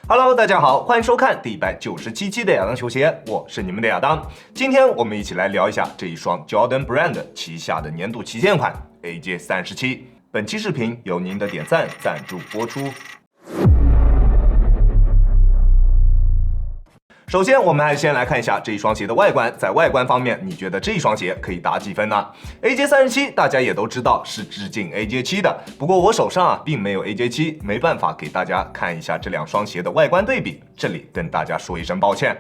Hello， 大家好，欢迎收看第197期的亚当球鞋，我是你们的亚当。今天我们一起来聊一下这一双 Jordan Brand 旗下的年度旗舰款 AJ37。本期视频由您的点赞赞助播出。首先，我们还先来看一下这一双鞋的外观。在外观方面，你觉得这一双鞋可以打几分呢 ？AJ37 大家也都知道是致敬 AJ7 的，不过我手上并没有 AJ7， 没办法给大家看一下这两双鞋的外观对比，这里跟大家说一声抱歉。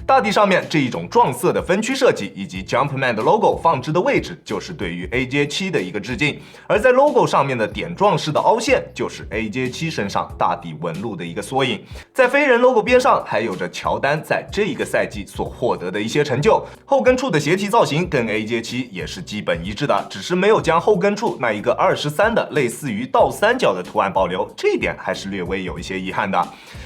大地上面这一种撞色的分区设计，以及 Jumpman 的 logo 放置的位置，就是对于 AJ7 的一个致敬。而在 logo 上面的点状式的凹陷，就是 AJ7 身上大地纹路的一个缩影。在飞人 logo 边上，还有着乔丹在这一个赛季所获得的一些成就。后跟处的鞋体造型跟 AJ7 也是基本一致的，只是没有将后跟处那一个23的类似于倒三角的图案保留，这一点还是略微有一些遗憾的。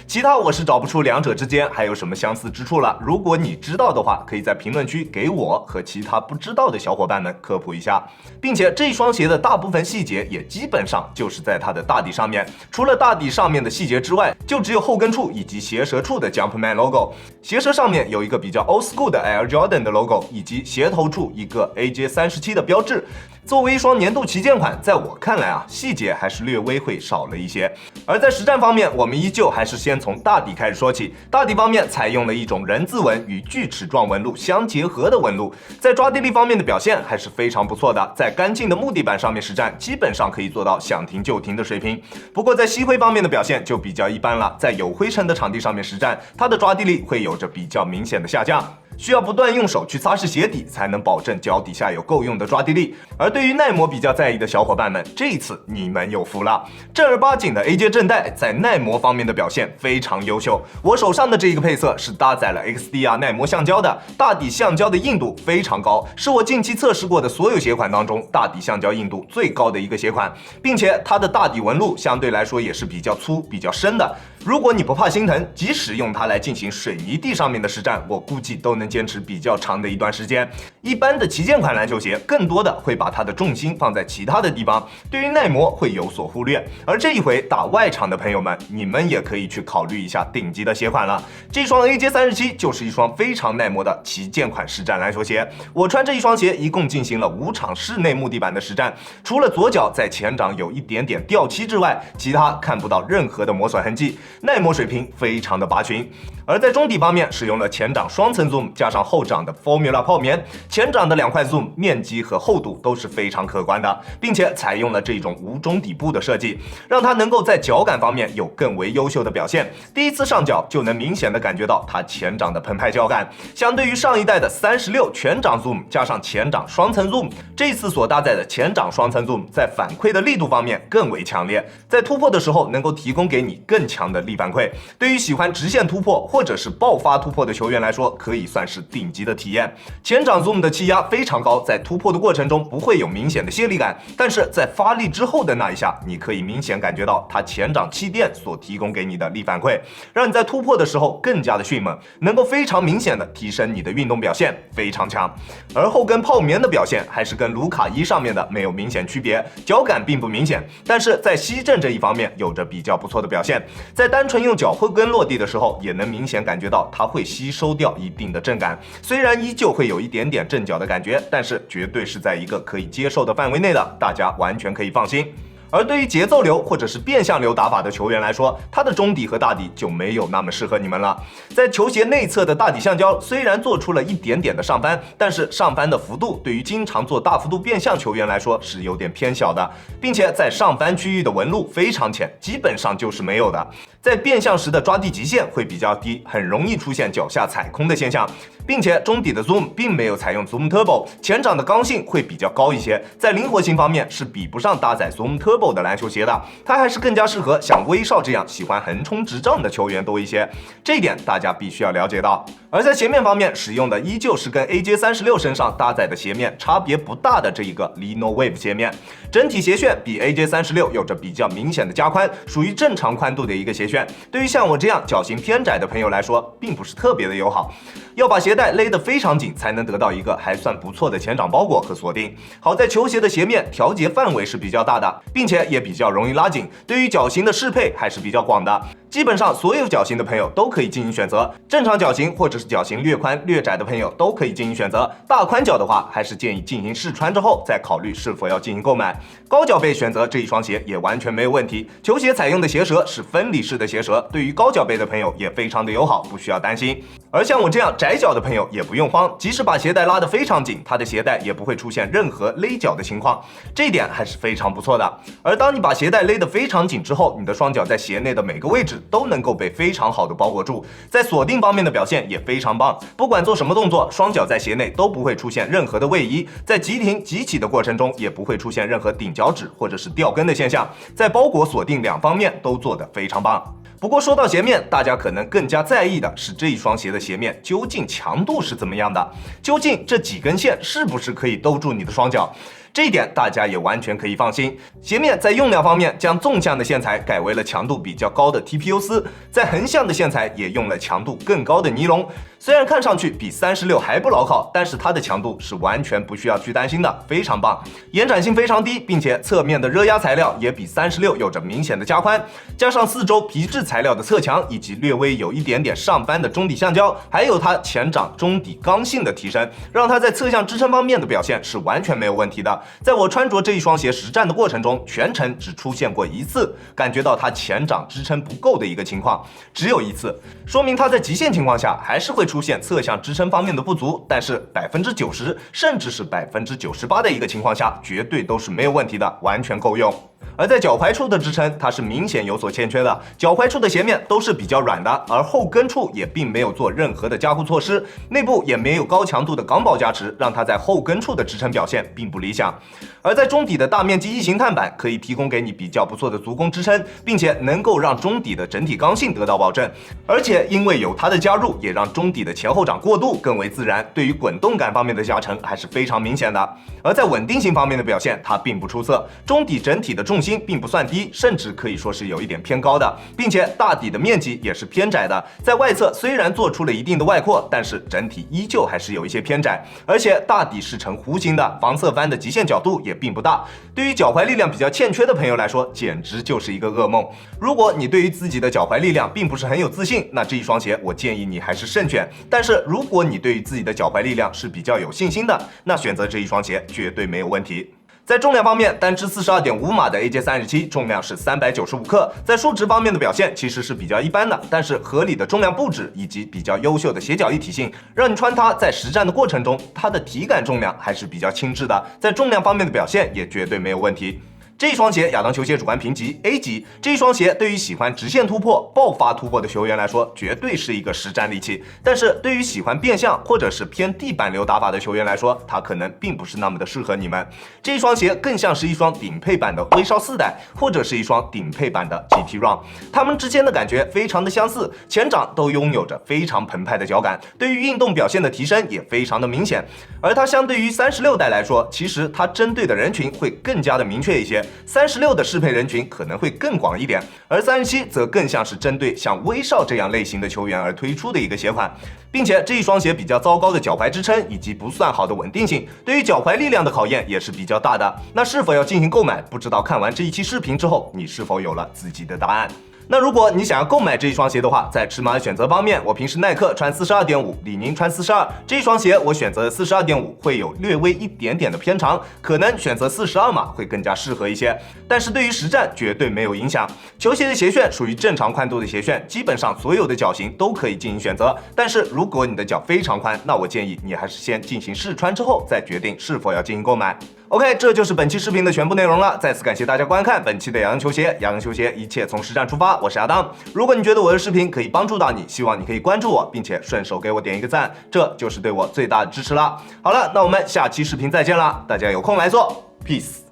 其他我是找不出两者之间还有什么相似之处了。如果你知道的话，可以在评论区给我和其他不知道的小伙伴们科普一下。并且这双鞋的大部分细节也基本上就是在它的大底上面，除了大底上面的细节之外，就只有后跟处以及鞋舌处的 Jumpman logo。鞋舌上面有一个比较 old school 的 Air Jordan 的 logo， 以及鞋头处一个 AJ37 的标志。作为一双年度旗舰款，在我看来细节还是略微会少了一些。而在实战方面，我们依旧还是先从大底开始说起。大底方面采用了一种人字纹与锯齿状纹路相结合的纹路，在抓地力方面的表现还是非常不错的。在干净的木地板上面实战，基本上可以做到想停就停的水平。不过在吸灰方面的表现就比较一般了，在有灰尘的场地上面实战，它的抓地力会有着比较明显的下降。需要不断用手去擦拭鞋底，才能保证脚底下有够用的抓地力。而对于耐磨比较在意的小伙伴们，这一次你们有福了。正儿八经的 AJ 正代在耐磨方面的表现非常优秀。我手上的这一个配色是搭载了 XDR 耐磨橡胶的，大底橡胶的硬度非常高，是我近期测试过的所有鞋款当中大底橡胶硬度最高的一个鞋款，并且它的大底纹路相对来说也是比较粗、比较深的。如果你不怕心疼，即使用它来进行水泥地上面的实战，我估计都能坚持比较长的一段时间。一般的旗舰款篮球鞋更多的会把它的重心放在其他的地方，对于耐磨会有所忽略。而这一回打外场的朋友们，你们也可以去考虑一下顶级的鞋款了。这双 AJ37 就是一双非常耐磨的旗舰款实战篮球鞋。我穿这一双鞋一共进行了5场室内木地板的实战，除了左脚在前掌有一点点掉漆之外，其他看不到任何的磨损痕迹，耐磨水平非常的拔群。而在中底方面，使用了前掌双层 zoom 加上后掌的 Formula 泡棉，前掌的2块 zoom 面积和厚度都是非常可观的，并且采用了这种无中底部的设计，让它能够在脚感方面有更为优秀的表现。第一次上脚就能明显的感觉到它前掌的澎湃脚感，相对于上一代的36全掌 zoom 加上前掌双层 zoom， 这一次所搭载的前掌双层 zoom 在反馈的力度方面更为强烈，在突破的时候能够提供给你更强的力反馈。对于喜欢直线突破或者是爆发突破的球员来说，可以算是顶级的体验。前掌 zoom 的气压非常高，在突破的过程中不会有明显的泄力感，但是在发力之后的那一下，你可以明显感觉到它前掌气垫所提供给你的力反馈，让你在突破的时候更加的迅猛，能够非常明显的提升你的运动表现，非常强。而后跟泡棉的表现还是跟卢卡1上面的没有明显区别，脚感并不明显，但是在吸震这一方面有着比较不错的表现，在单纯用脚后跟落地的时候，也能明显感觉到它会吸收掉一定的震感，虽然依旧会有一点点震脚的感觉，但是绝对是在一个可以接受的范围内的，大家完全可以放心。而对于节奏流或者是变向流打法的球员来说，它的中底和大底就没有那么适合你们了。在球鞋内侧的大底橡胶虽然做出了一点点的上翻，但是上翻的幅度对于经常做大幅度变向球员来说是有点偏小的，并且在上翻区域的纹路非常浅，基本上就是没有的。在变向时的抓地极限会比较低，很容易出现脚下踩空的现象，并且中底的 Zoom 并没有采用 Zoom Turbo， 前掌的刚性会比较高一些，在灵活性方面是比不上搭载 Zoom Turbo 的篮球鞋的，它还是更加适合像威少这样喜欢横冲直撞的球员多一些，这一点大家必须要了解到。而在鞋面方面，使用的依旧是跟 AJ36 身上搭载的鞋面差别不大的这一个 Lino Wave 鞋面，整体鞋楦比 AJ36 有着比较明显的加宽，属于正常宽度的一个鞋楦，对于像我这样脚型偏窄的朋友来说，并不是特别的友好，要把鞋带勒得非常紧，才能得到一个还算不错的前掌包裹和锁定。好在球鞋的鞋面调节范围是比较大的，并且且也比较容易拉紧，对于脚型的适配还是比较广的。基本上所有脚型的朋友都可以进行选择，正常脚型或者是脚型略宽略窄的朋友都可以进行选择。大宽脚的话，还是建议进行试穿之后再考虑是否要进行购买。高脚背选择这一双鞋也完全没有问题，球鞋采用的鞋舌是分离式的鞋舌，对于高脚背的朋友也非常的友好，不需要担心。而像我这样窄脚的朋友也不用慌，即使把鞋带拉得非常紧，它的鞋带也不会出现任何勒脚的情况，这一点还是非常不错的。而当你把鞋带勒得非常紧之后，你的双脚在鞋内的每个位置都能够被非常好的包裹住，在锁定方面的表现也非常棒。不管做什么动作，双脚在鞋内都不会出现任何的位移，在急停急起的过程中也不会出现任何顶脚趾或者是掉跟的现象，在包裹锁定两方面都做得非常棒。不过说到鞋面，大家可能更加在意的是这一双鞋的鞋面究竟强度是怎么样的，究竟这几根线是不是可以兜住你的双脚。这一点大家也完全可以放心。鞋面在用料方面将纵向的线材改为了强度比较高的 TPU 丝，在横向的线材也用了强度更高的尼龙。虽然看上去比36还不牢靠，但是它的强度是完全不需要去担心的，非常棒，延展性非常低，并且侧面的热压材料也比36有着明显的加宽，加上4周皮质材料的侧墙，以及略微有一点点上翻的中底橡胶，还有它前掌中底刚性的提升，让它在侧向支撑方面的表现是完全没有问题的。在我穿着这一双鞋实战的过程中，全程只出现过一次感觉到它前掌支撑不够的一个情况，只有一次，说明它在极限情况下还是会出现侧向支撑方面的不足，但是90%甚至是98%的一个情况下，绝对都是没有问题的，完全够用。而在脚踝处的支撑，它是明显有所欠缺的，脚踝处的鞋面都是比较软的，而后跟处也并没有做任何的加固措施，内部也没有高强度的钢宝加持，让它在后跟处的支撑表现并不理想。而在中底的大面积异形碳板可以提供给你比较不错的足弓支撑，并且能够让中底的整体刚性得到保证，而且因为有它的加入，也让中底的前后掌过渡更为自然，对于滚动感方面的加成还是非常明显的。而在稳定性方面的表现，它并不出色，中底整体的重心并不算低，甚至可以说是有一点偏高的，并且大底的面积也是偏窄的，在外侧虽然做出了一定的外扩，但是整体依旧还是有一些偏窄，而且大底是呈弧形的，防侧翻的极限角度也并不大，对于脚踝力量比较欠缺的朋友来说，简直就是一个噩梦。如果你对于自己的脚踝力量并不是很有自信，那这一双鞋我建议你还是慎选，但是如果你对于自己的脚踝力量是比较有信心的，那选择这一双鞋绝对没有问题。在重量方面，单支42.5码的 AJ37 重量是395克，在数值方面的表现其实是比较一般的，但是合理的重量布置以及比较优秀的鞋脚一体性，让你穿它在实战的过程中，它的体感重量还是比较轻质的，在重量方面的表现也绝对没有问题。这一双鞋亚当球鞋主观评级 A 级，这一双鞋对于喜欢直线突破、爆发突破的球员来说，绝对是一个实战利器。但是对于喜欢变向或者是偏地板流打法的球员来说，它可能并不是那么的适合你们。这一双鞋更像是一双顶配版的威少4代，或者是一双顶配版的 GT Run， 它们之间的感觉非常的相似，前掌都拥有着非常澎湃的脚感，对于运动表现的提升也非常的明显。而它相对于36代来说，其实它针对的人群会更加的明确一些。36的适配人群可能会更广一点，而37则更像是针对像威少这样类型的球员而推出的一个鞋款，并且这一双鞋比较糟糕的脚踝支撑以及不算好的稳定性，对于脚踝力量的考验也是比较大的。那是否要进行购买？不知道看完这一期视频之后，你是否有了自己的答案？那如果你想要购买这一双鞋的话，在尺码的选择方面，我平时耐克穿42.5，李宁穿42，这一双鞋我选择42.5会有略微一点点的偏长，可能选择42码会更加适合一些，但是对于实战绝对没有影响。球鞋的鞋楦属于正常宽度的鞋楦，基本上所有的脚型都可以进行选择，但是如果你的脚非常宽，那我建议你还是先进行试穿之后再决定是否要进行购买。OK， 这就是本期视频的全部内容了。再次感谢大家观看本期的亚当球鞋，亚当球鞋一切从实战出发，我是亚当。如果你觉得我的视频可以帮助到你，希望你可以关注我，并且顺手给我点一个赞，这就是对我最大的支持了。好了，那我们下期视频再见了，大家有空来做 ，peace。